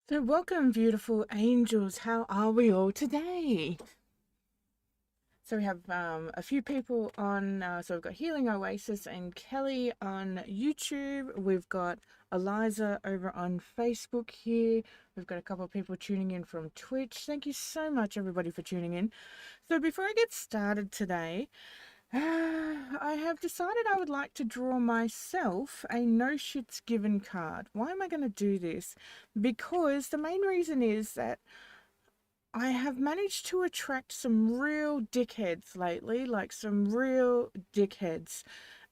So, welcome, beautiful angels. How are we all today? So, we have a few people on. So, we've got Healing Oasis and Kelly on YouTube. We've got Eliza over on Facebook here. We've got a couple of people tuning in from Twitch. Thank you so much, everybody, for tuning in. So, before I get started today, I have decided I would like to draw myself a no shits given card. Why am I going to do this? Because the main reason is that I have managed to attract some real dickheads lately, like some real dickheads.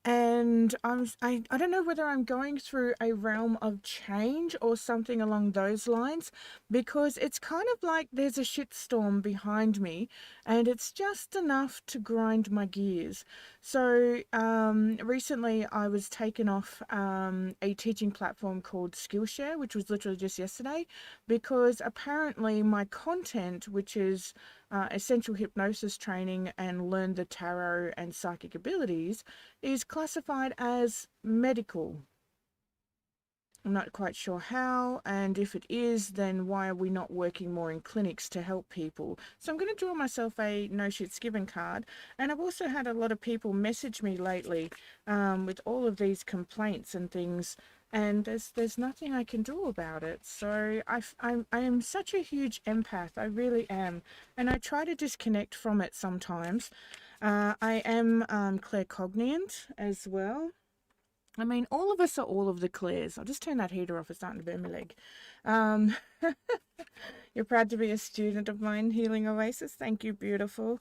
And I don't know whether I'm going through a realm of change or something along those lines, because it's kind of like there's a shitstorm behind me and it's just enough to grind my gears. So recently I was taken off a teaching platform called Skillshare, which was literally just yesterday, because apparently my content, which is essential hypnosis training and learn the tarot and psychic abilities, is classified as medical. I'm not quite sure how, and if it is, then why are we not working more in clinics to help people? So I'm going to draw myself a no shits given card, and I've also had a lot of people message me lately with all of these complaints and things, and there's nothing I can do about it. So I am such a huge empath, I really am, and I try to disconnect from it sometimes. I am claircognizant as well. I mean, all of us are all of the Claires. I'll just turn that heater off. It's starting to burn my leg. Um, you're proud to be a student of mine, Healing Oasis. Thank you, beautiful.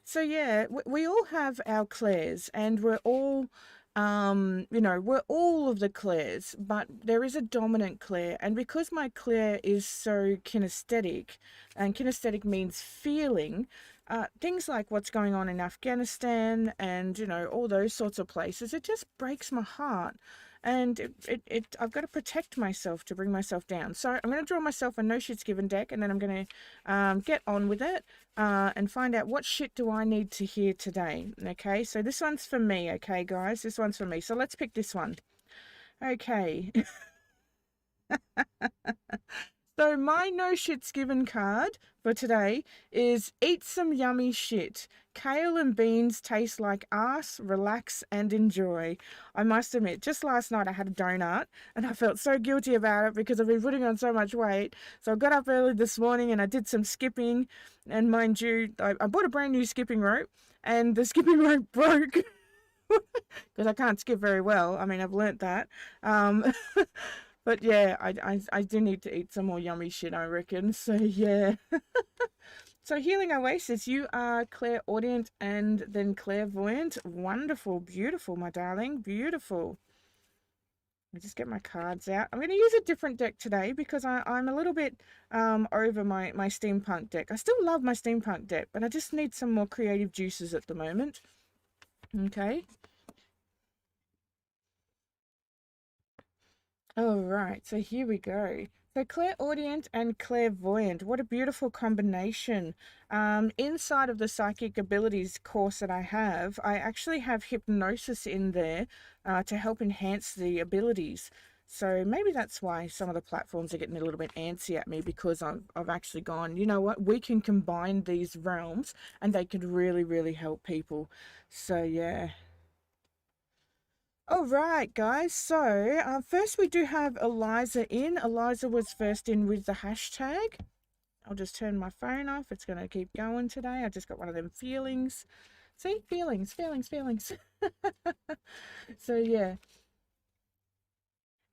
So yeah, we all have our Claires, and we're all, we're all of the Claires, but there is a dominant Claire, and because my Claire is so kinesthetic, and kinesthetic means feeling, things like what's going on in Afghanistan and, all those sorts of places, it just breaks my heart. And I've got to protect myself to bring myself down. So I'm going to draw myself a no shits given deck, and then I'm going to get on with it and find out what shit do I need to hear today. Okay, so this one's for me. Okay, guys, this one's for me. So let's pick this one. Okay. So my no shits given card for today is eat some yummy shit. Kale and beans taste like ass, relax and enjoy. I must admit, just last night I had a donut and I felt so guilty about it because I've been putting on so much weight. So I got up early this morning and I did some skipping. And mind you, I bought a brand new skipping rope and the skipping rope broke. Because I can't skip very well. I mean, I've learnt that. But yeah, I do need to eat some more yummy shit, I reckon. So yeah. So Healing Oasis, you are clairaudient and then clairvoyant. Wonderful, beautiful, my darling, beautiful. Let me just get my cards out. I'm going to use a different deck today because I'm a little bit over my steampunk deck. I still love my steampunk deck, but I just need some more creative juices at the moment. Okay. All right, so here we go. So clairaudient and clairvoyant, what a beautiful combination. Inside of the psychic abilities course that I have, I actually have hypnosis in there to help enhance the abilities. So maybe that's why some of the platforms are getting a little bit antsy at me, because I've actually gone, you know what, we can combine these realms and they could really, really help people. So yeah. All right, guys. So first we do have Eliza in. Eliza was first in with the hashtag. I'll just turn my phone off. It's going to keep going today. I just got one of them feelings. See, feelings, feelings, feelings. So yeah,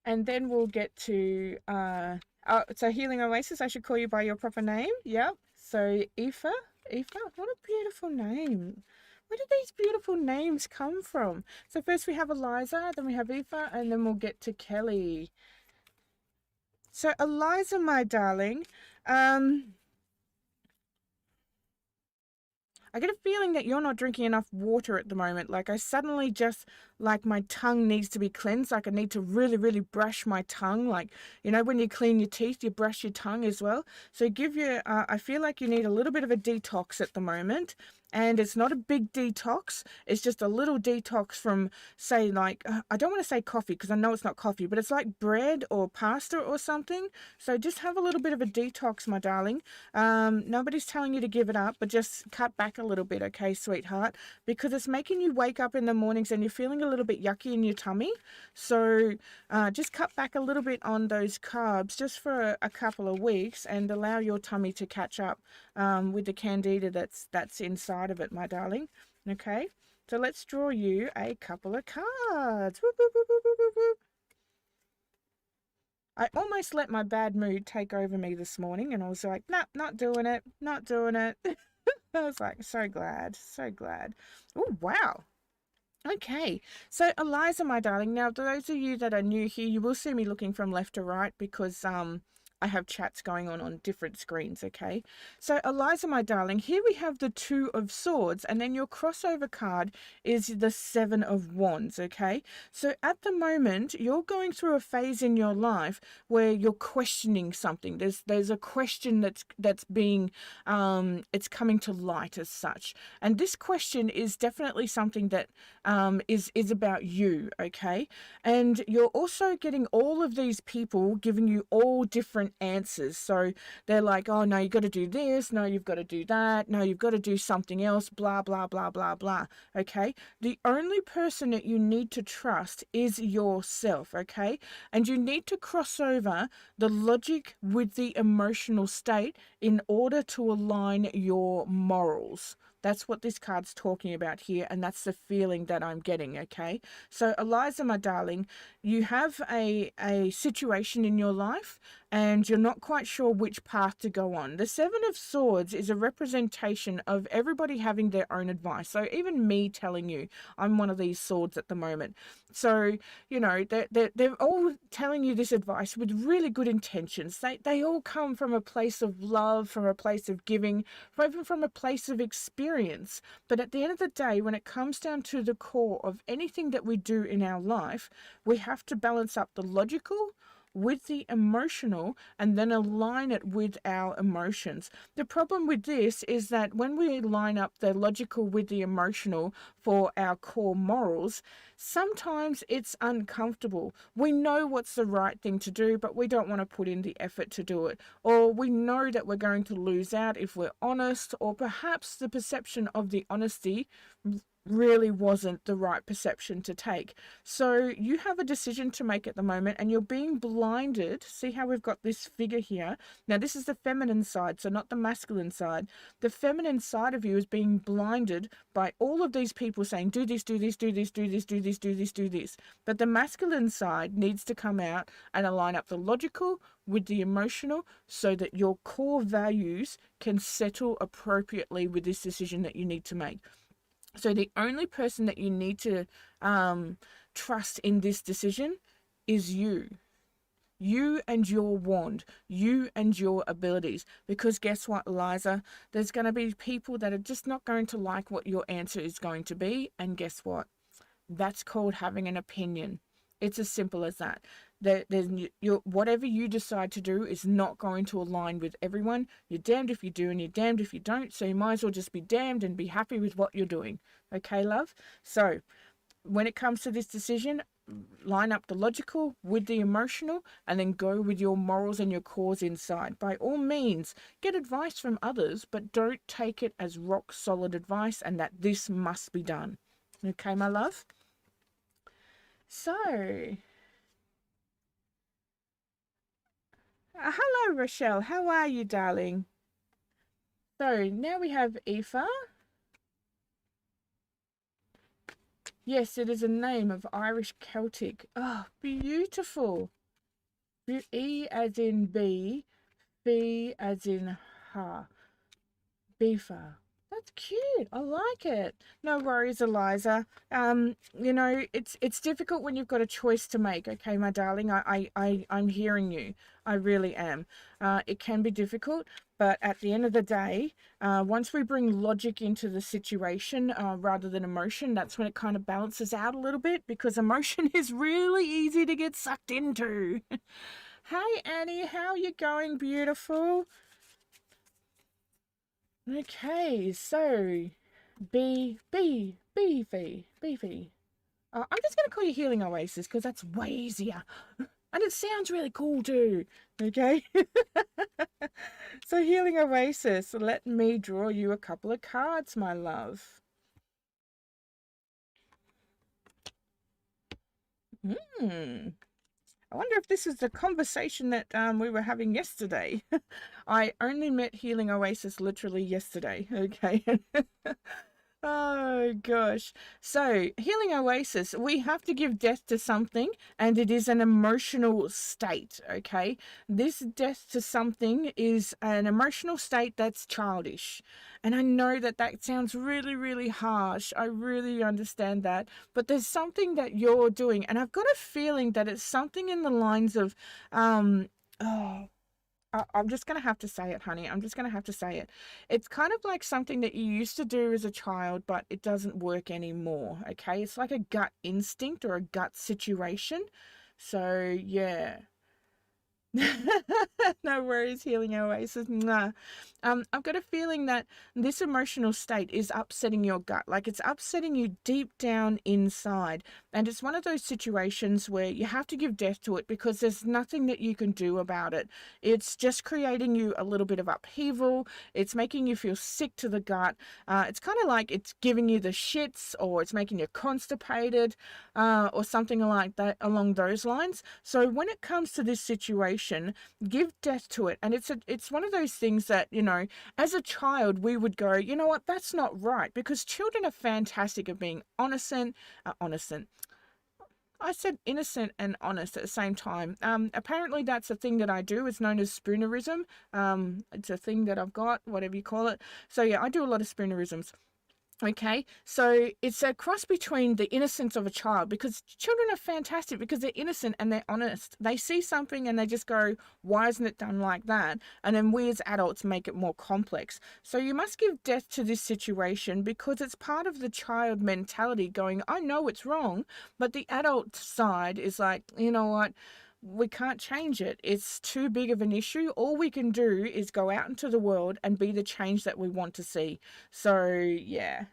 and then we'll get to so Healing Oasis. I should call you by your proper name. Yep. So Aoife, Aoife, what a beautiful name. Where did these beautiful names come from? So first we have Eliza, then we have Aoife, and then we'll get to Kelly. So Eliza, my darling, I get a feeling that you're not drinking enough water at the moment. Like I suddenly just like my tongue needs to be cleansed. Like I need to really, really brush my tongue. Like, you know, when you clean your teeth, you brush your tongue as well. So I feel like you need a little bit of a detox at the moment. And it's not a big detox. It's just a little detox from, say, like, I don't want to say coffee because I know it's not coffee, but it's like bread or pasta or something. So just have a little bit of a detox, my darling. Nobody's telling you to give it up, but just cut back a little bit, okay, sweetheart? Because it's making you wake up in the mornings and you're feeling a little bit yucky in your tummy. So just cut back a little bit on those carbs just for a couple of weeks and allow your tummy to catch up with the candida that's inside of it, my darling. Okay, so let's draw you a couple of cards. Whoop, whoop, whoop, whoop, whoop, whoop. I almost let my bad mood take over me this morning, and I was like, nah, not doing it, not doing it. I was like, so glad, so glad. Oh, wow. Okay, so Eliza, my darling, now for those of you that are new here, you will see me looking from left to right because I have chats going on different screens, okay? So Eliza, my darling, here we have the Two of Swords, and then your crossover card is the Seven of Wands, okay? So at the moment, you're going through a phase in your life where you're questioning something. There's a question that's being it's coming to light as such, and this question is definitely something that is about you, okay? And you're also getting all of these people giving you all different answers. So they're like, oh, no, you've got to do this. No, you've got to do that. No, you've got to do something else, blah, blah, blah, blah, blah, okay? The only person that you need to trust is yourself, okay? And you need to cross over the logic with the emotional state in order to align your morals. That's what this card's talking about here, and that's the feeling that I'm getting, okay? So, Eliza, my darling, you have a situation in your life, and you're not quite sure which path to go on. The Seven of Swords is a representation of everybody having their own advice. So, even me telling you, I'm one of these swords at the moment. So, you know, they're all telling you this advice with really good intentions. They all come from a place of love, from a place of giving, even from a place of experience. But at the end of the day, when it comes down to the core of anything that we do in our life, we have to balance up the logical with the emotional and then align it with our emotions. The problem with this is that when we line up the logical with the emotional for our core morals, sometimes it's uncomfortable. We know what's the right thing to do, but we don't want to put in the effort to do it. Or we know that we're going to lose out if we're honest, or perhaps the perception of the honesty really wasn't the right perception to take. So you have a decision to make at the moment, and you're being blinded. See how we've got this figure here? Now this is the feminine side, so not the masculine side. The feminine side of you is being blinded by all of these people saying, do this, do this, do this, do this, do this, do this, do this. But the masculine side needs to come out and align up the logical with the emotional so that your core values can settle appropriately with this decision that you need to make. So the only person that you need to trust in this decision is you. You and your wand, you and your abilities. Because guess what, Eliza? There's going to be people that are just not going to like what your answer is going to be. And guess what? That's called having an opinion. It's as simple as that. Whatever you decide to do is not going to align with everyone. You're damned if you do and you're damned if you don't. So you might as well just be damned and be happy with what you're doing. Okay, love? So when it comes to this decision, line up the logical with the emotional and then go with your morals and your cause inside. By all means, get advice from others, but don't take it as rock solid advice and that this must be done. Okay, my love? So, hello, Rochelle. How are you, darling? So, now we have Aoife. Yes, it is a name of Irish Celtic. Oh, beautiful. E as in B, B as in ha. Beaver. that's cute. I like it. No worries, Eliza. You know, it's difficult when you've got a choice to make. Okay, my darling. I'm hearing you. I really am. It can be difficult, but at the end of the day, once we bring logic into the situation rather than emotion, that's when it kind of balances out a little bit, because emotion is really easy to get sucked into. Hi, Annie. How you going, beautiful? Okay, so Beefy. I'm just going to call you Healing Oasis because that's way easier. And it sounds really cool too. Okay. So Healing Oasis, let me draw you a couple of cards, my love. I wonder if this is the conversation that we were having yesterday. I only met Healing Oasis literally yesterday. Okay. Oh gosh. So, Healing Oasis, we have to give death to something, and it is an emotional state, okay? This death to something is an emotional state that's childish. And I know that that sounds really, really harsh. I really understand that. But there's something that you're doing, and I've got a feeling that it's something in the lines of, oh, I'm just going to have to say it, honey. I'm just going to have to say it. It's kind of like something that you used to do as a child, but it doesn't work anymore, okay? It's like a gut instinct or a gut situation. So, yeah. No worries, Healing Oasis. Nah. I've got a feeling that this emotional state is upsetting your gut. Like, it's upsetting you deep down inside. And it's one of those situations where you have to give death to it because there's nothing that you can do about it. It's just creating you a little bit of upheaval. It's making you feel sick to the gut. It's kind of like it's giving you the shits, or it's making you constipated, or something like that along those lines. So when it comes to this situation, give death to it. And it's one of those things that, you know, as a child, we would go, you know what, that's not right, because children are fantastic at being innocent. I said innocent and honest at the same time. Apparently that's a thing that I do. It's known as spoonerism. It's a thing that I've got, whatever you call it. So yeah, I do a lot of spoonerisms. Okay, so it's a cross between the innocence of a child, because children are fantastic because they're innocent and they're honest. They see something and they just go, why isn't it done like that? And then we as adults make it more complex. So you must give death to this situation because it's part of the child mentality going, I know it's wrong, but the adult side is like, you know what? We can't change it. It's too big of an issue. All we can do is go out into the world and be the change that we want to see. So, yeah.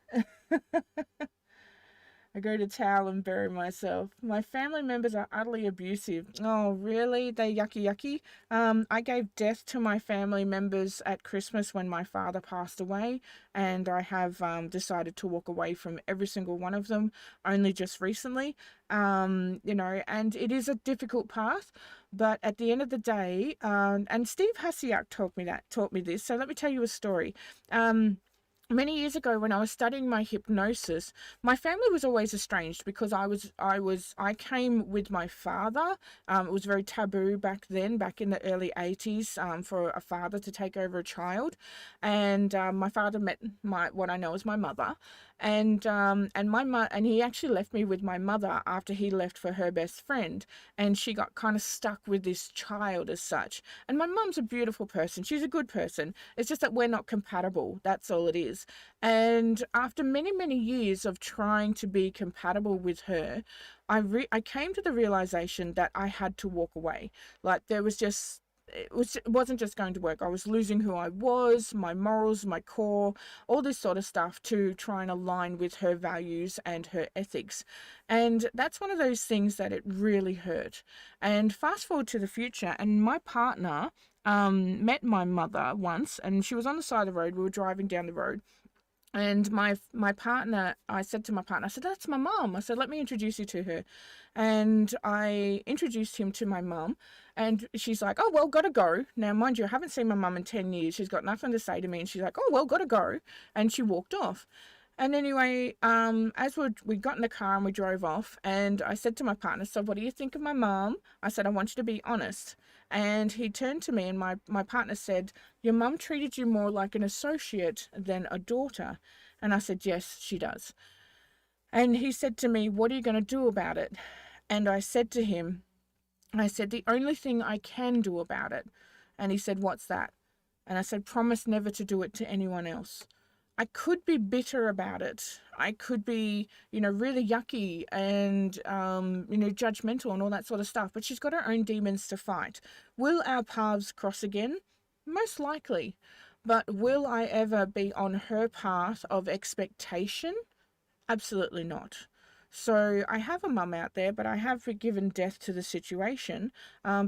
I go to towel and bury myself. My family members are utterly abusive. Oh, really? They yucky. I gave death to my family members at Christmas when my father passed away, and I have decided to walk away from every single one of them only just recently. You know, and it is a difficult path, but at the end of the day, and Steve Hasiak taught me this. So let me tell you a story. Many years ago, when I was studying my hypnosis, my family was always estranged because I came with my father. It was very taboo back then, back in the early 80s, for a father to take over a child. And my father met what I know as my mother, and he actually left me with my mother after he left for her best friend, and she got kind of stuck with this child as such. And my mum's a beautiful person. She's a good person. It's just that we're not compatible. That's all it is. And after many, many years of trying to be compatible with her, I came to the realization that I had to walk away. Like, there was just, it wasn't just going to work. I was losing who I was, my morals, my core, all this sort of stuff to try and align with her values and her ethics. And that's one of those things that it really hurt. And fast forward to the future, and my partner met my mother once, and she was on the side of the road. We were driving down the road. And my partner, I said to my partner, I said, that's my mom. I said, let me introduce you to her. And I introduced him to my mum, and she's like, oh, well, gotta go. Now, mind you, I haven't seen my mum in 10 years. She's got nothing to say to me. And she's like, oh, well, gotta go. And she walked off. And anyway, as we got in the car and we drove off, and I said to my partner, so what do you think of my mom? I said, I want you to be honest. And he turned to me and my partner said, your mum treated you more like an associate than a daughter. And I said, yes, she does. And he said to me, what are you going to do about it? And I said to him, I said, the only thing I can do about it. And he said, what's that? And I said, promise never to do it to anyone else. I could be bitter about it. I could be, really yucky and, judgmental and all that sort of stuff. But she's got her own demons to fight. Will our paths cross again? Most likely. But will I ever be on her path of expectation? Absolutely not. So I have a mum out there, but I have given death to the situation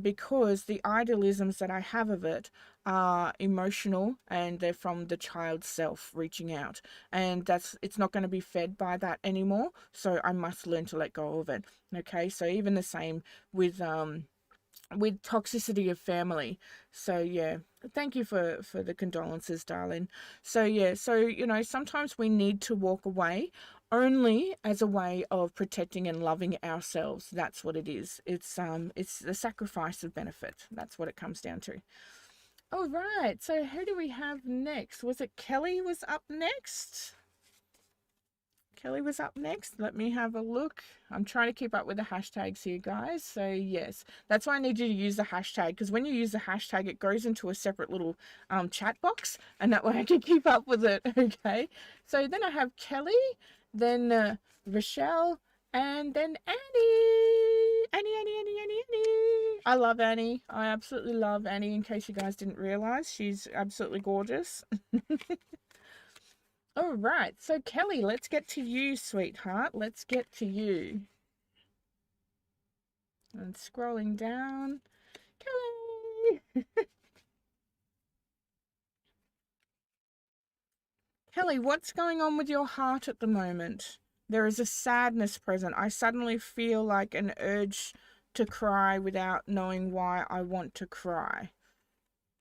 because the idealisms that I have of it are emotional and they're from the child's self reaching out. And it's not going to be fed by that anymore. So I must learn to let go of it. Okay, so even the same with toxicity of family. So yeah, thank you for the condolences, darling. So yeah, so sometimes we need to walk away only as a way of protecting and loving ourselves. That's what it is. It's the sacrifice of benefit. That's what it comes down to. All right, so who do we have next? Was it Kelly was up next? Kelly was up next. Let me have a look. I'm trying to keep up with the hashtags here, guys. So yes, that's why I need you to use the hashtag, because when you use the hashtag, it goes into a separate little chat box, and that way I can keep up with it. Okay. So then I have Kelly, then Rochelle, and then Annie. Annie. I love Annie. I absolutely love Annie. In case you guys didn't realize, she's absolutely gorgeous. All right, so Kelly, let's get to you, sweetheart. Let's get to you. And scrolling down. Kelly! Kelly, what's going on with your heart at the moment? There is a sadness present. I suddenly feel like an urge to cry without knowing why I want to cry.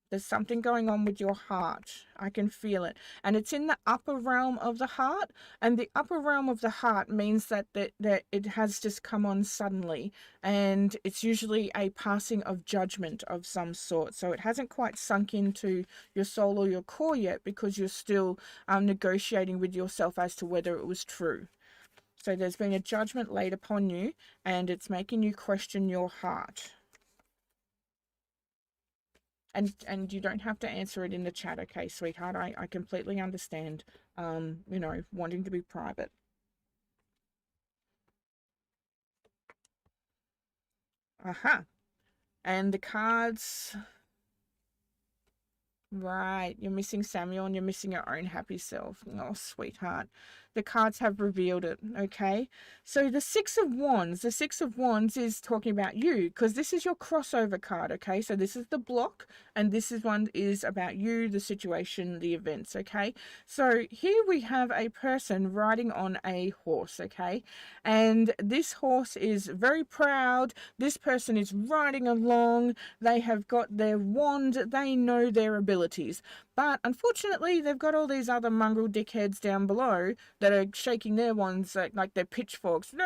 There's something going on with your heart. I can feel it. And it's in the upper realm of the heart. And the upper realm of the heart means that it has just come on suddenly. And it's usually a passing of judgment of some sort. So it hasn't quite sunk into your soul or your core yet, because you're still negotiating with yourself as to whether it was true. So there's been a judgment laid upon you, and it's making you question your heart. And you don't have to answer it in the chat, okay, sweetheart? I completely understand, wanting to be private. Aha. And the cards... Right, you're missing Samuel and you're missing your own happy self. Oh, sweetheart. The cards have revealed it, okay? So the Six of Wands is talking about you, because this is your crossover card, okay? So this is the block, and this one is about you, the situation, the events, okay? So here we have a person riding on a horse, okay? And this horse is very proud. This person is riding along. They have got their wand. They know their abilities. But unfortunately, they've got all these other mongrel dickheads down below that are shaking their wands like their pitchforks. And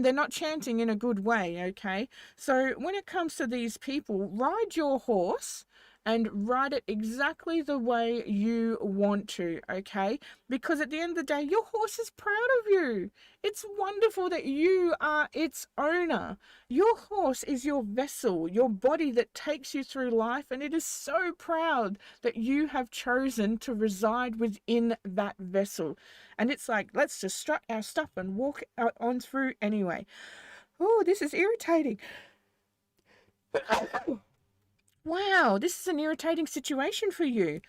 they're not chanting in a good way, okay? So when it comes to these people, ride your horse and ride it exactly the way you want to, okay? Because at the end of the day, your horse is proud of you. It's wonderful that you are its owner. Your horse is your vessel, your body that takes you through life, and it is so proud that you have chosen to reside within that vessel. And it's like, let's just strut our stuff and walk out on through anyway. Oh, this is irritating. Wow, this is an irritating situation for you.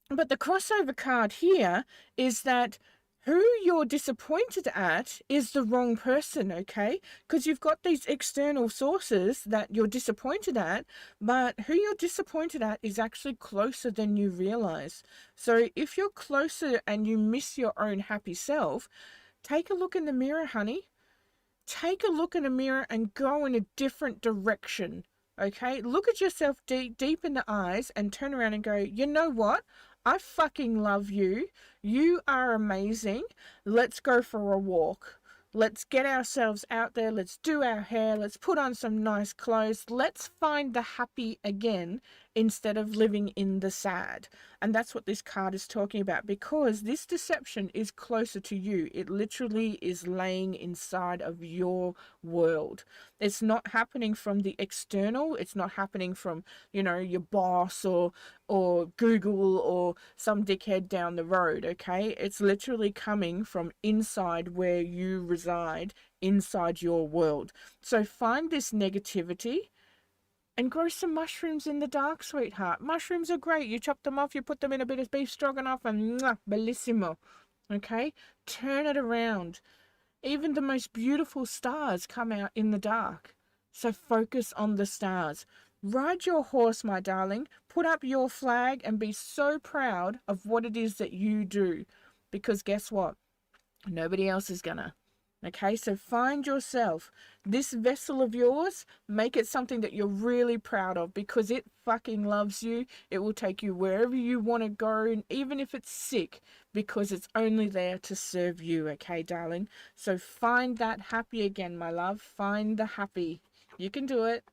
But the crossover card here is that who you're disappointed at is the wrong person, okay? Because you've got these external sources that you're disappointed at, but who you're disappointed at is actually closer than you realize. So if you're closer and you miss your own happy self, take a look in the mirror, honey. Take a look in a mirror and go in a different direction. Okay, look at yourself deep in the eyes and turn around and go, you know what? I fucking love you. You are amazing. Let's go for a walk. Let's get ourselves out there. Let's do our hair. Let's put on some nice clothes. Let's find the happy again instead of living in the sad. And that's what this card is talking about, because this deception is closer to you. It literally is laying inside of your world. It's not happening from the external. It's not happening from, your boss or Google or some dickhead down the road, okay? It's literally coming from inside where you reside, inside your world. So find this negativity and grow some mushrooms in the dark, sweetheart. Mushrooms are great. You chop them off, you put them in a bit of beef stroganoff, and bellissimo, okay? Turn it around. Even the most beautiful stars come out in the dark. So focus on the stars. Ride your horse, my darling. Put up your flag and be so proud of what it is that you do. Because guess what? Nobody else is gonna. Okay, so find yourself. This vessel of yours, make it something that you're really proud of, because it fucking loves you. It will take you wherever you want to go, and even if it's sick, because it's only there to serve you, okay, darling? So find that happy again, my love. Find the happy. You can do it.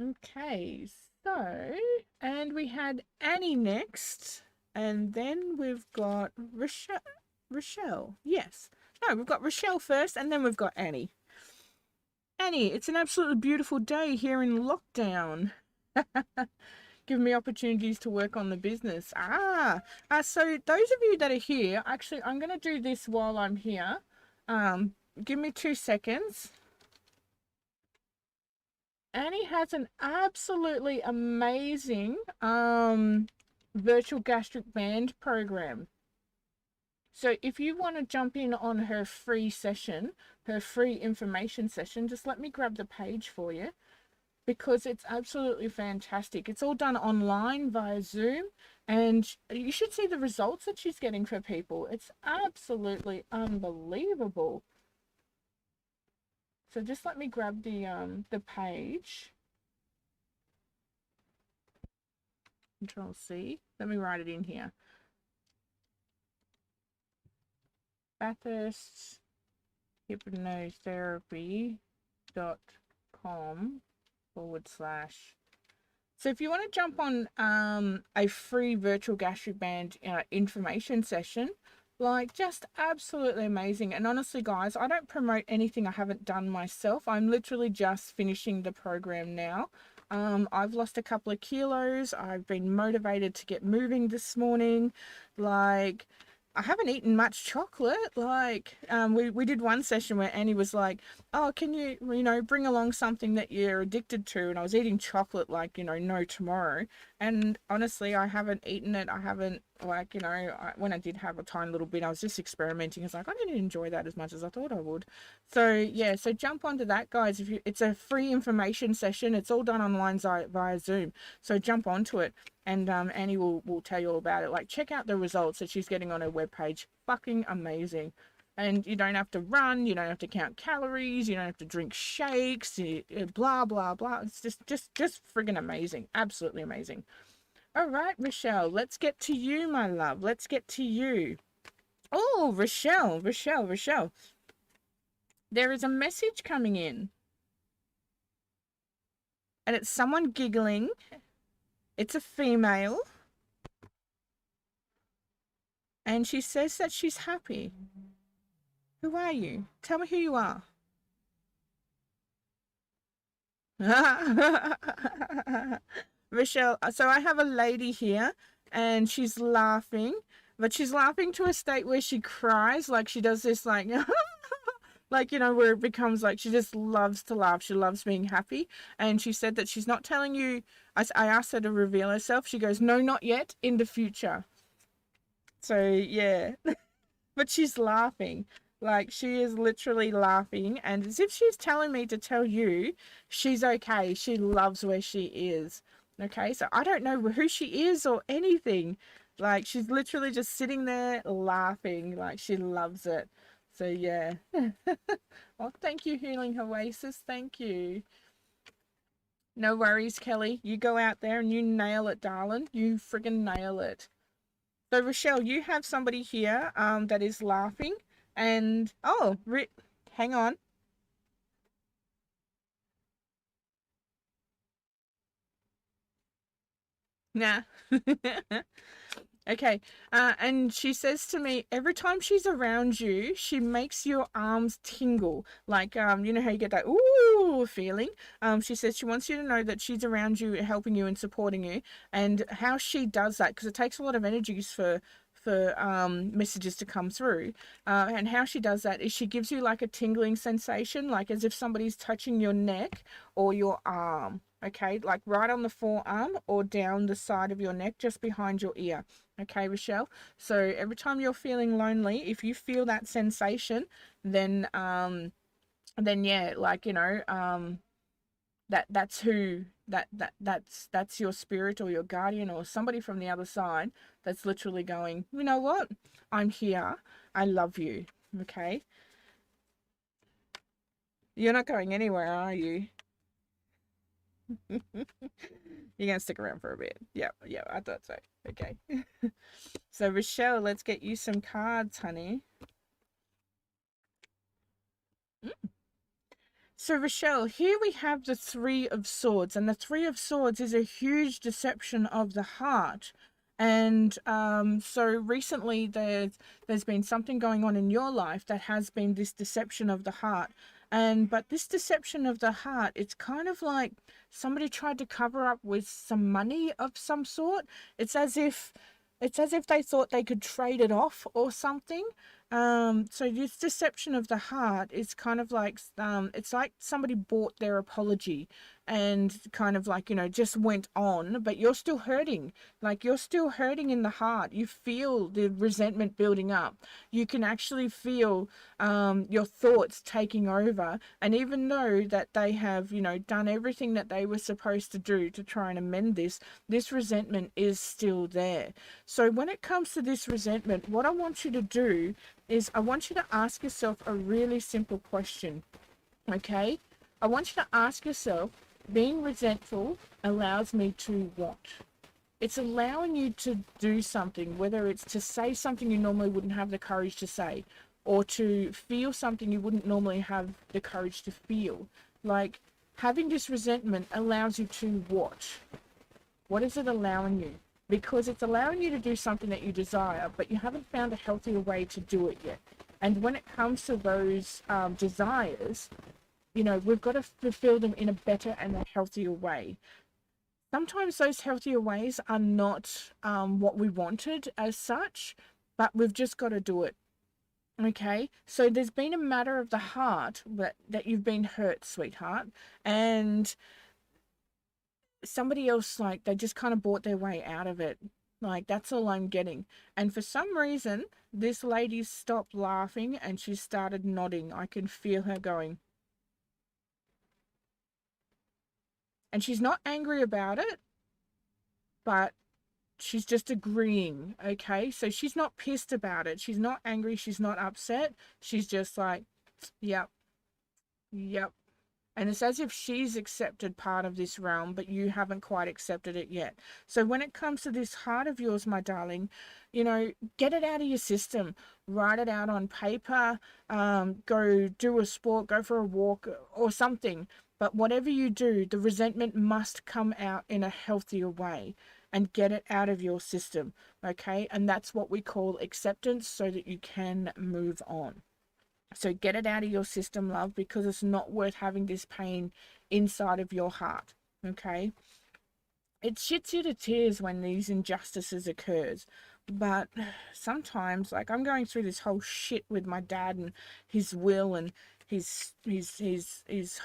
Okay, so, and we had Annie next. And then we've got Rochelle. Yes. No, we've got Rochelle first, and then we've got Annie. Annie, it's an absolutely beautiful day here in lockdown. Giving me opportunities to work on the business. So those of you that are here, actually, I'm going to do this while I'm here. Give me 2 seconds. Annie has an absolutely amazing virtual gastric band program. So if you want to jump in on her free session, her free information session, just let me grab the page for you, because it's absolutely fantastic. It's all done online via Zoom, and you should see the results that she's getting for people. It's absolutely unbelievable. So just let me grab the page. Control C. Let me write it in here. Bathurst hypnotherapy.com / So if you want to jump on a free virtual gastric band information session, like, just absolutely amazing. And honestly, guys, I don't promote anything I haven't done myself. I'm literally just finishing the program now. I've lost a couple of kilos. I've been motivated to get moving this morning. Like, I haven't eaten much chocolate. Like, we did one session where Annie was like, oh, can you, bring along something that you're addicted to? And I was eating chocolate like, no tomorrow. And honestly, I haven't eaten it. I haven't, like, when I did have a tiny little bit, I was just experimenting. It's like, I didn't enjoy that as much as I thought I would. So yeah, so jump onto that, guys. It's a free information session. It's all done online via Zoom. So jump onto it. And Annie will tell you all about it. Like, check out the results that she's getting on her webpage. Fucking amazing. And you don't have to run, you don't have to count calories, you don't have to drink shakes, blah, blah, blah. It's just friggin' amazing. Absolutely amazing. All right, Rochelle, let's get to you, my love. Let's get to you. Oh, Rochelle. There is a message coming in. And it's someone giggling. It's a female. And she says that she's happy. Who are you? Tell me who you are. Rochelle, so I have a lady here and she's laughing, but she's laughing to a state where she cries. Like, she does this, like, like, where it becomes like she just loves to laugh. She loves being happy. And she said that she's not telling you. I asked her to reveal herself. She goes, no, not yet, in the future. So, yeah. But she's laughing. Like, she is literally laughing. And as if she's telling me to tell you she's okay. She loves where she is. Okay, so I don't know who she is or anything. Like, she's literally just sitting there laughing. Like, she loves it. So, yeah. Well, thank you, Healing Oasis. Thank you. No worries, Kelly. You go out there and you nail it, darling. You friggin' nail it. So, Rochelle, you have somebody here that is laughing. And, oh, hang on. Nah. Okay. And she says to me, every time she's around you, she makes your arms tingle. Like, you know how you get that ooh feeling? She says she wants you to know that she's around you, helping you and supporting you. And how she does that, because it takes a lot of energies for messages to come through. And how she does that is she gives you like a tingling sensation, like as if somebody's touching your neck or your arm. Okay, like right on the forearm or down the side of your neck, just behind your ear. Okay, Rochelle. So every time you're feeling lonely, if you feel that sensation, then yeah, like that's who that's your spirit or your guardian or somebody from the other side that's literally going, you know what? I'm here. I love you. Okay. You're not going anywhere, are you? You're gonna stick around for a bit. Yeah, yeah, I thought so. Okay. So Rochelle, let's get you some cards, honey. So Rochelle, here we have the Three of Swords, and the Three of Swords is a huge deception of the heart. And so recently there's been something going on in your life that has been this deception of the heart. But this deception of the heart, it's kind of like somebody tried to cover up with some money of some sort. It's as if they thought they could trade it off or something. So this deception of the heart is kind of like, it's like somebody bought their apology and kind of like, just went on, but you're still hurting. Like you're still hurting in the heart. You feel the resentment building up. You can actually feel, your thoughts taking over. And even though that they have, done everything that they were supposed to do to try and amend this resentment is still there. So when it comes to this resentment, what I want you to do is I want you to ask yourself a really simple question, okay? I want you to ask yourself, being resentful allows me to what? It's allowing you to do something, whether it's to say something you normally wouldn't have the courage to say, or to feel something you wouldn't normally have the courage to feel. Like, having this resentment allows you to what? What is it allowing you? Because it's allowing you to do something that you desire, but you haven't found a healthier way to do it yet. And when it comes to those desires, we've got to fulfill them in a better and a healthier way. Sometimes those healthier ways are not what we wanted as such, but we've just got to do it. Okay, so there's been a matter of the heart that you've been hurt, sweetheart, and somebody else, like, they just kind of bought their way out of it. Like, that's all I'm getting. And for some reason, this lady stopped laughing and she started nodding. I can feel her going. And she's not angry about it, but she's just agreeing. Okay, so she's not pissed about it. She's not angry. She's not upset. She's just like, yep, yep. And it's as if she's accepted part of this realm, but you haven't quite accepted it yet. So when it comes to this heart of yours, my darling, get it out of your system. Write it out on paper. Go do a sport, go for a walk or something. But whatever you do, the resentment must come out in a healthier way and get it out of your system. Okay? And that's what we call acceptance, so that you can move on. So get it out of your system, love, because it's not worth having this pain inside of your heart. Okay? It shits you to tears when these injustices occurs. But sometimes, like, I'm going through this whole shit with my dad and his will and his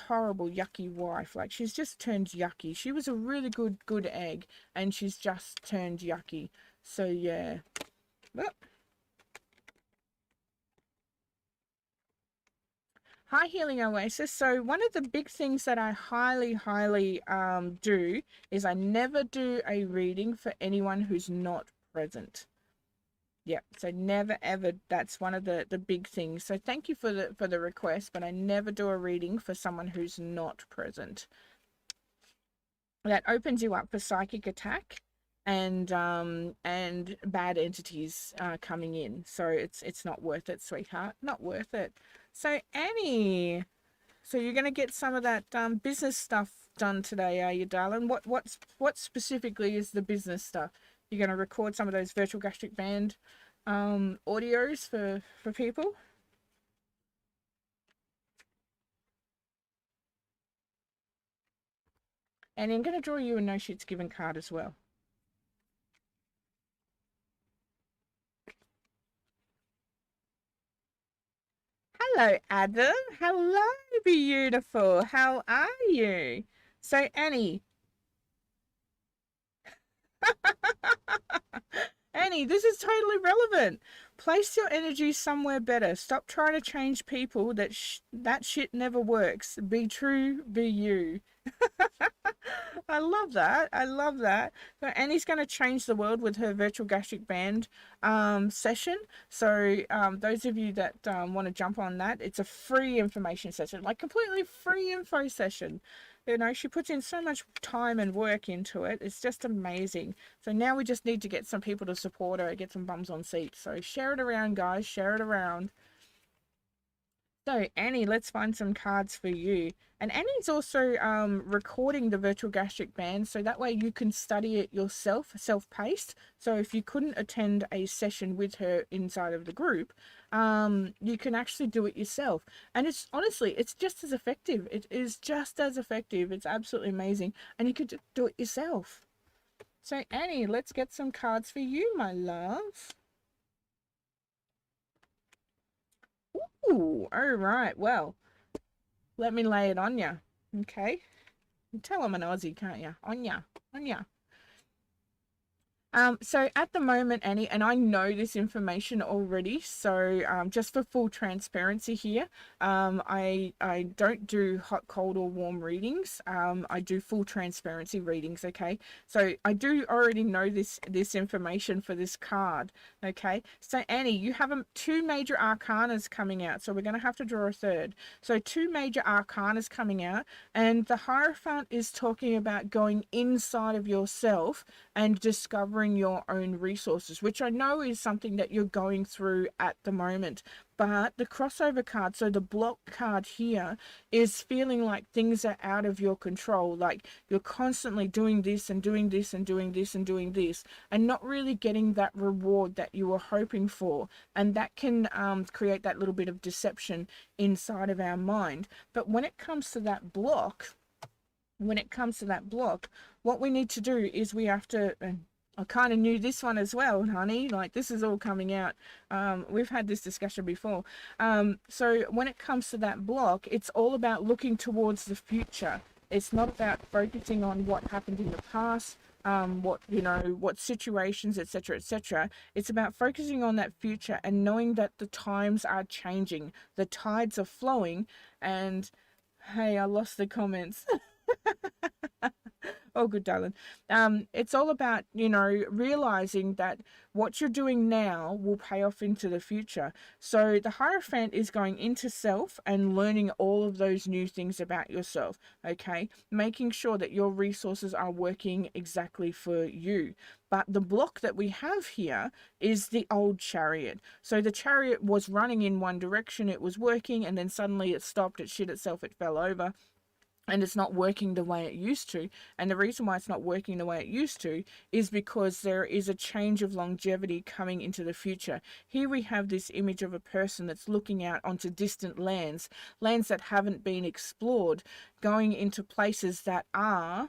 horrible yucky wife. Like, she's just turned yucky. She was a really good egg, and she's just turned yucky. So yeah. But hi, Healing Oasis. So one of the big things that I highly do is I never do a reading for anyone who's not present. Yeah, so never ever. That's one of the big things. So thank you for the request, but I never do a reading for someone who's not present. that opens you up for psychic attack and bad entities coming in. So it's not worth it, sweetheart. Not worth it. So Annie, so you're gonna get some of that business stuff done today, are you, darling? What specifically is the business stuff? You're gonna record some of those virtual gastric band audios for people? And I'm gonna draw you a no shits given card as well. Hello, Adam. Hello, beautiful. How are you? So, Annie. Annie, this is totally relevant. Place your energy somewhere better. Stop trying to change people. That shit never works. Be true, be you. I love that. I love that. So Annie's going to change the world with her virtual gastric band session. So those of you that want to jump on that, it's a free information session, like completely free info session. You know, she puts in so much time and work into it. It's just amazing. So now we just need to get some people to support her, get some bums on seats. So share it around, guys. Share it around. So Annie, let's find some cards for you. And Annie's also recording the virtual gastric band, so that way you can study it yourself, self-paced. So if you couldn't attend a session with her inside of the group, you can actually do it yourself. And it's honestly, it's just as effective. It is just as effective. It's absolutely amazing. And you could do it yourself. So Annie, let's get some cards for you, my love. Ooh, all right. Well, let me lay it on you. Okay. You tell I'm an Aussie, can't you? On ya. On ya. So at the moment, Annie, and I know this information already, so just for full transparency here, I don't do hot, cold, or warm readings. I do full transparency readings, okay? So I do already know this information for this card, okay? So Annie, you have two major arcanas coming out, so we're going to have to draw a third. So two major arcanas coming out, and the Hierophant is talking about going inside of yourself and discovering your own resources, which I know is something that you're going through at the moment. But the crossover card, so the block card here, is feeling like things are out of your control. Like you're constantly doing this and doing this and doing this and doing this and not really getting that reward that you were hoping for. And that can create that little bit of deception inside of our mind. But when it comes to that block, what we need to do is we have to, and I kind of knew this one as well, honey, like this is all coming out. We've had this discussion before. So when it comes to that block, it's all about looking towards the future. It's not about focusing on what happened in the past, what situations, etc., etc. It's about focusing on that future and knowing that the times are changing, the tides are flowing, and hey, I lost the comments. Oh, good, darling. It's all about, realizing that what you're doing now will pay off into the future. So the Hierophant is going into self and learning all of those new things about yourself, okay? Making sure that your resources are working exactly for you. But the block that we have here is the old Chariot. So the Chariot was running in one direction, it was working, and then suddenly it stopped, it shit itself, it fell over. And it's not working the way it used to. And the reason why it's not working the way it used to is because there is a change of longevity coming into the future. Here we have this image of a person that's looking out onto distant lands that haven't been explored, going into places that are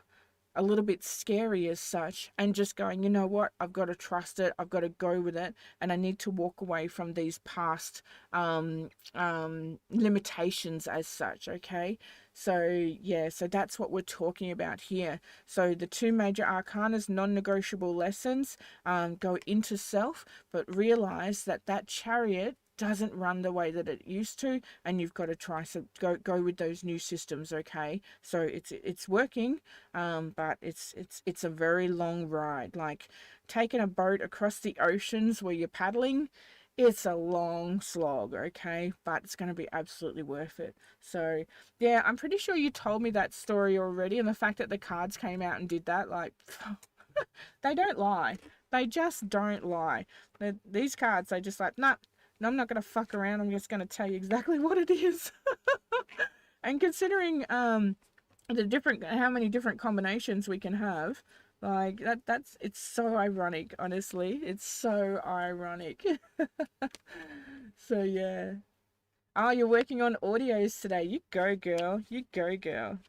a little bit scary as such, and just going, you know what, I've got to trust it, I've got to go with it, and I need to walk away from these past limitations as such, okay? So yeah, so that's what we're talking about here. So the two major arcanas, non-negotiable lessons, go into self, but realize that that Chariot doesn't run the way that it used to, and you've got to try go with those new systems, okay? So it's working, but it's a very long ride. Like taking a boat across the oceans where you're paddling it's a long slog, okay, but it's going to be absolutely worth it. So yeah, I'm pretty sure you told me that story already, and the fact that the cards came out and did that, like, they don't lie. They just don't lie. These cards, they just like, nah, no, I'm not going to fuck around. I'm just going to tell you exactly what it is. And considering the different, how many different combinations we can have, like that's it's so ironic, honestly. It's so ironic. So yeah. Oh, you're working on audios today. You go, girl. You go, girl.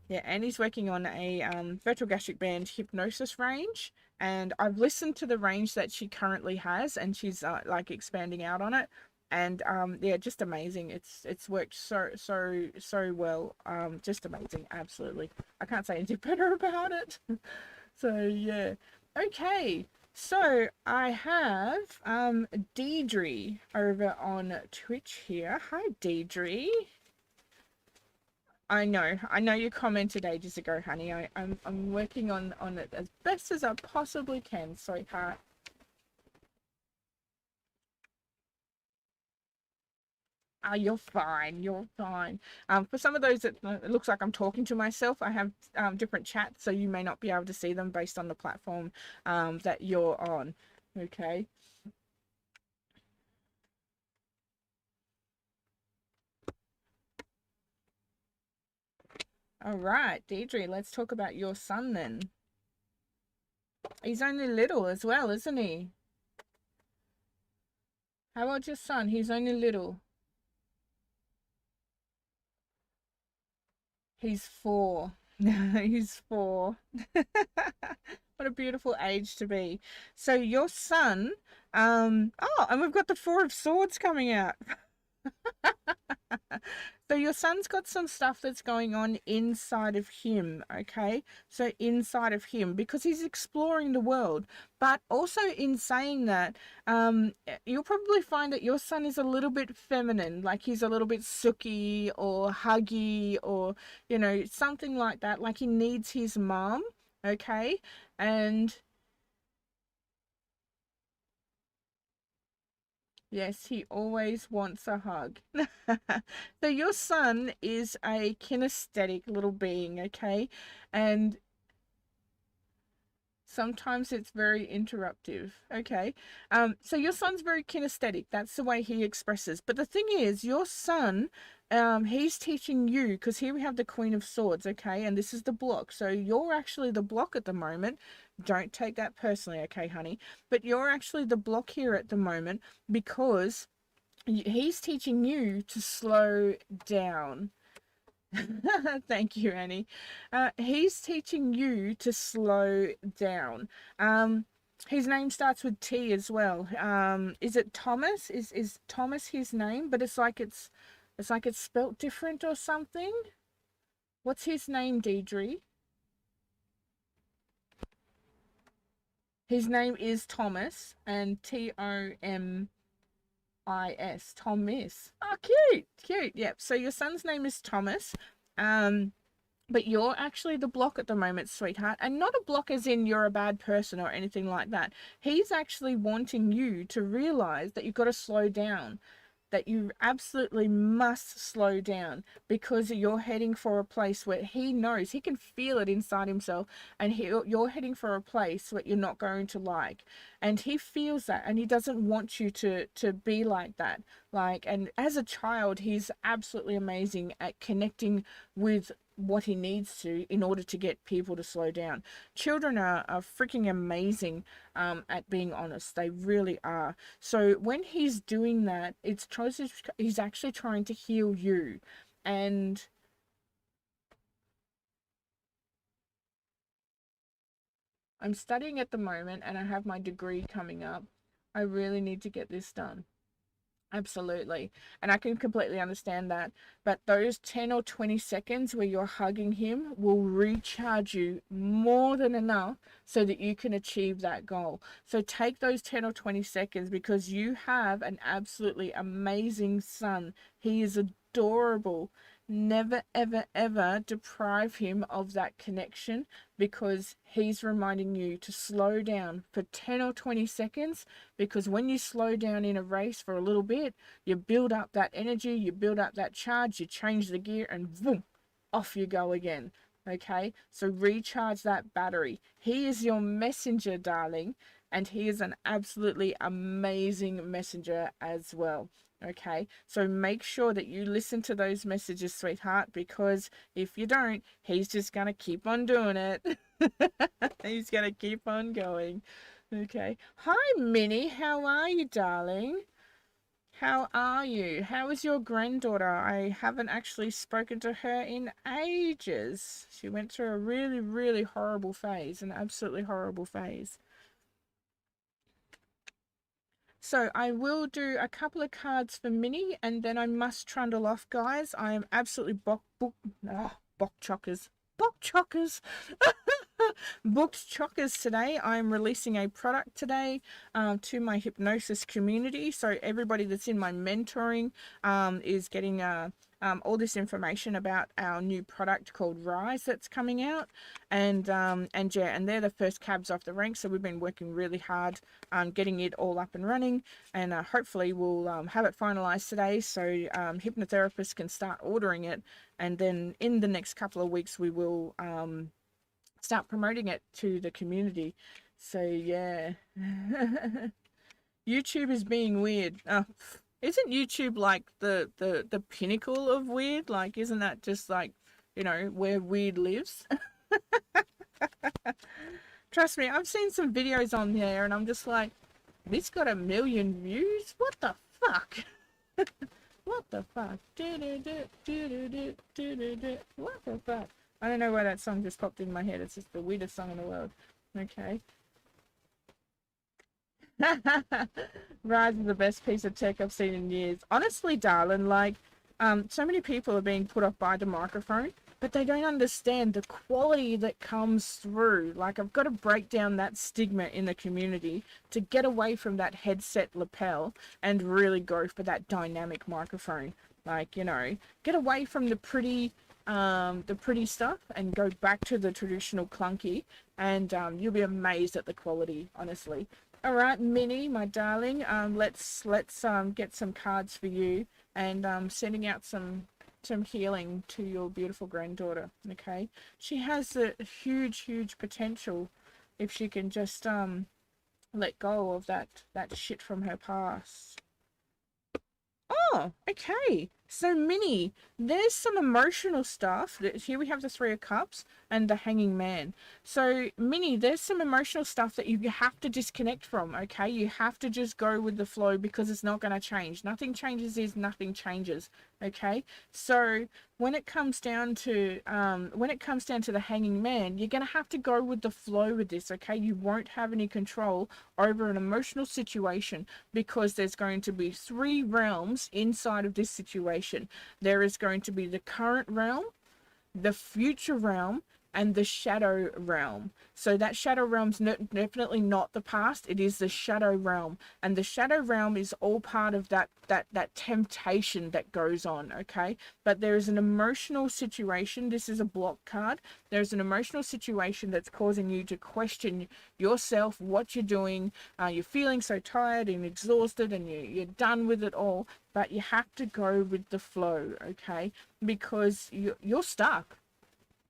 Yeah, Annie's working on a virtual gastric band hypnosis range, and I've listened to the range that she currently has, and she's like expanding out on it. And yeah, just amazing. It's worked so well. Just amazing, absolutely. I can't say anything better about it. So yeah. Okay. So I have Deidre over on Twitch here. Hi Deidre. I know you commented ages ago, honey. I'm working on it as best as I possibly can, sweetheart. Oh, you're fine. You're fine. For some of those that it looks like I'm talking to myself, I have different chats, so you may not be able to see them based on the platform that you're on. Okay. All right, Deidre, let's talk about your son then. He's only little as well, isn't he? How about your son? He's only little. He's 4. He's 4. What a beautiful age to be. So your son, oh, and we've got the Four of Swords coming out. So your son's got some stuff that's going on inside of him, okay? So inside of him, because he's exploring the world. But also in saying that, you'll probably find that your son is a little bit feminine, like he's a little bit sooky or huggy or, you know, something like that. Like he needs his mom, okay? And yes, he always wants a hug. So your son is a kinesthetic little being, okay? And sometimes it's very interruptive, okay? So your son's very kinesthetic. That's the way he expresses. But the thing is, your son, he's teaching you, because here we have the Queen of Swords, okay? And this is the block. So you're actually the block at the moment. Don't take that personally, okay, honey? But you're actually the block here at the moment because he's teaching you to slow down. Thank you, Annie. He's teaching you to slow down. His name starts with T as well. Is it Thomas? Is Thomas his name? But it's like it's spelt different or something. What's his name, Deidre? His name is Thomas, and Thomis. Thomas. Oh, cute, cute. Yep. So your son's name is Thomas. But you're actually the block at the moment, sweetheart. And not a block as in you're a bad person or anything like that. He's actually wanting you to realize that you've got to slow down, that you absolutely must slow down because you're heading for a place where he knows, he can feel it inside himself, and you're heading for a place that you're not going to like. And he feels that, and he doesn't want you to be like that. Like, and as a child, he's absolutely amazing at connecting with what he needs to in order to get people to slow down. Children are freaking amazing at being honest. They really are. So when he's doing that, he's actually trying to heal you. And I'm studying at the moment and I have my degree coming up. I really need to get this done. Absolutely. And I can completely understand that. But those 10 or 20 seconds where you're hugging him will recharge you more than enough so that you can achieve that goal. So take those 10 or 20 seconds because you have an absolutely amazing son. He is adorable. never, ever, ever deprive him of that connection, because he's reminding you to slow down for 10 or 20 seconds. Because when you slow down in a race for a little bit, you build up that energy, you build up that charge, you change the gear, and boom, off you go again. Okay, so recharge that battery. He is your messenger, darling, and he is an absolutely amazing messenger as well. Okay, so make sure that you listen to those messages, sweetheart, because if you don't, he's just gonna keep on doing it. He's gonna keep on going. Okay, hi Minnie, how are you, darling? How are you? How is your granddaughter? I haven't actually spoken to her in ages. She went through a really, really horrible phase, an absolutely horrible phase. So I will do a couple of cards for Minnie, and then I must trundle off, guys. I am absolutely bok chockers. Bok chockers. Booked chockers today. I'm releasing a product today to my hypnosis community. So everybody that's in my mentoring is getting all this information about our new product called Rise that's coming out, and yeah, and they're the first cabs off the rank. So we've been working really hard getting it all up and running, and hopefully we'll have it finalized today, so hypnotherapists can start ordering it, and then in the next couple of weeks we will start promoting it to the community. So yeah. YouTube is being weird. Isn't YouTube like the pinnacle of weird? Like, isn't that just like, you know, where weird lives? Trust me, I've seen some videos on there and I'm just like, this got 1 million views? What the fuck? What the fuck? What the fuck? I don't know why that song just popped in my head. It's just the weirdest song in the world. Okay. Rise is the best piece of tech I've seen in years. Honestly, darling, like, so many people are being put off by the microphone, but they don't understand the quality that comes through. Like, I've got to break down that stigma in the community to get away from that headset lapel and really go for that dynamic microphone. Like, you know, get away from the pretty stuff and go back to the traditional clunky, and you'll be amazed at the quality, honestly. All right, Minnie, my darling, let's get some cards for you, and sending out some healing to your beautiful granddaughter. Okay, she has a huge potential if she can just let go of that shit from her past. Oh, okay. So, Minnie, there's some emotional stuff. Here we have the Three of Cups and the Hanging Man. So, Minnie, there's some emotional stuff that you have to disconnect from, okay? You have to just go with the flow, because it's not going to change. Nothing changes is nothing changes, okay? So, when it comes down to the Hanging Man, you're going to have to go with the flow with this, okay? You won't have any control over an emotional situation, because there's going to be 3 realms inside of this situation. There is going to be the current realm, the future realm, and the shadow realm. So that shadow realm's definitely not the past. It is the shadow realm, and the shadow realm is all part of that temptation that goes on, okay? But there is an emotional situation. This is a block card. There's an emotional situation that's causing you to question yourself, what you're doing. You're feeling so tired and exhausted, and you're done with it all, but you have to go with the flow, okay? Because you're stuck.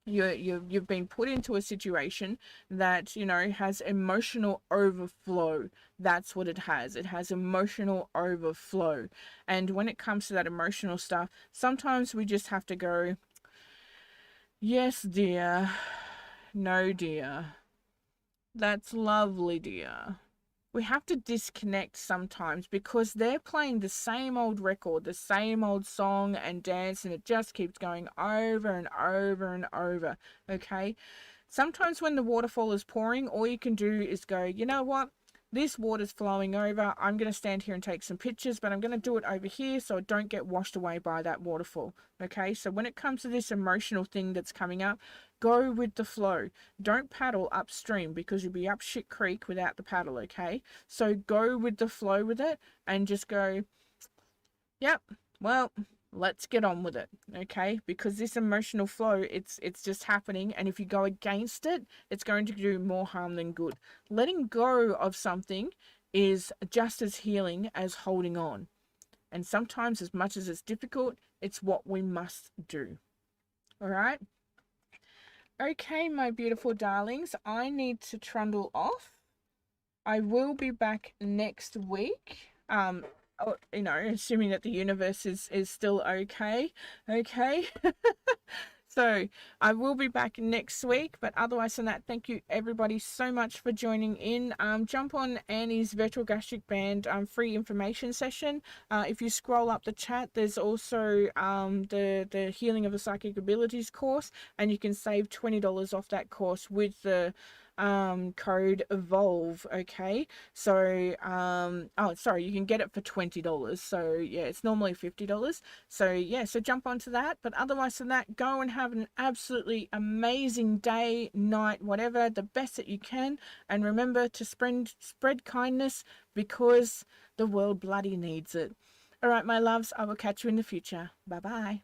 You've been put into a situation that, you know, has emotional overflow. That's what it has. It has emotional overflow. And when it comes to that emotional stuff, sometimes we just have to go, yes, dear. No, dear. That's lovely, dear. We have to disconnect sometimes, because they're playing the same old record, the same old song and dance, and it just keeps going over and over and over, okay? Sometimes when the waterfall is pouring, all you can do is go, you know what? This water's flowing over. I'm going to stand here and take some pictures, but I'm going to do it over here so I don't get washed away by that waterfall, okay? So when it comes to this emotional thing that's coming up, go with the flow. Don't paddle upstream, because you'll be up shit creek without the paddle, okay? So go with the flow with it and just go, yep, well, let's get on with it, okay? Because this emotional flow, it's just happening, and if you go against it, it's going to do more harm than good. Letting go of something is just as healing as holding on. And sometimes, as much as it's difficult, it's what we must do. All right? Okay, my beautiful darlings, I need to trundle off. I will be back next week. Assuming that the universe is still okay. Okay. So I will be back next week, but otherwise than that, thank you everybody so much for joining in. Jump on Annie's virtual gastric band free information session. If you scroll up the chat, there's also the healing of the psychic abilities course, and you can save $20 off that course with the code evolve. Okay, so you can get it for $20. So yeah, it's normally $50. So yeah, so jump onto that. But otherwise than that, go and have an absolutely amazing day, night, whatever, the best that you can. And remember to spread kindness, because the world bloody needs it. All right, my loves, I will catch you in the future. Bye bye.